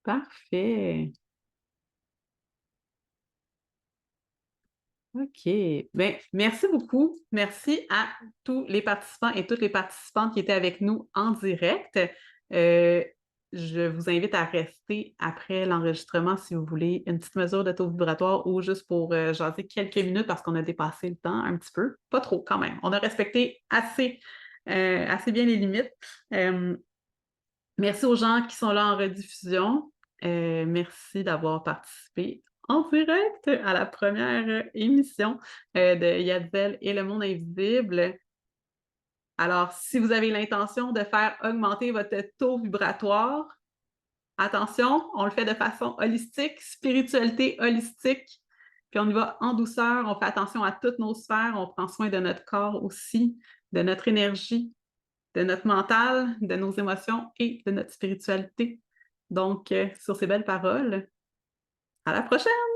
Parfait. OK. Bien, merci beaucoup. Merci à tous les participants et toutes les participantes qui étaient avec nous en direct. Heu, je vous invite à rester après l'enregistrement si vous voulez une petite mesure de taux vibratoire ou juste pour, jaser quelques minutes parce qu'on a dépassé le temps un petit peu. Pas trop quand même. On a respecté assez bien les limites. Hem Merci aux gens qui sont là en rediffusion. Merci d'avoir participé en direct à la première émission, de Yadzel et le monde invisible. Alors, si vous avez l'intention de faire augmenter votre taux vibratoire, attention, on le fait de façon holistique, spiritualité holistique, puis on y va en douceur, on fait attention à toutes nos sphères, on prend soin de notre corps aussi, de notre énergie, de notre mental, de nos émotions et de notre spiritualité. Donc, sur ces belles paroles, à la prochaine!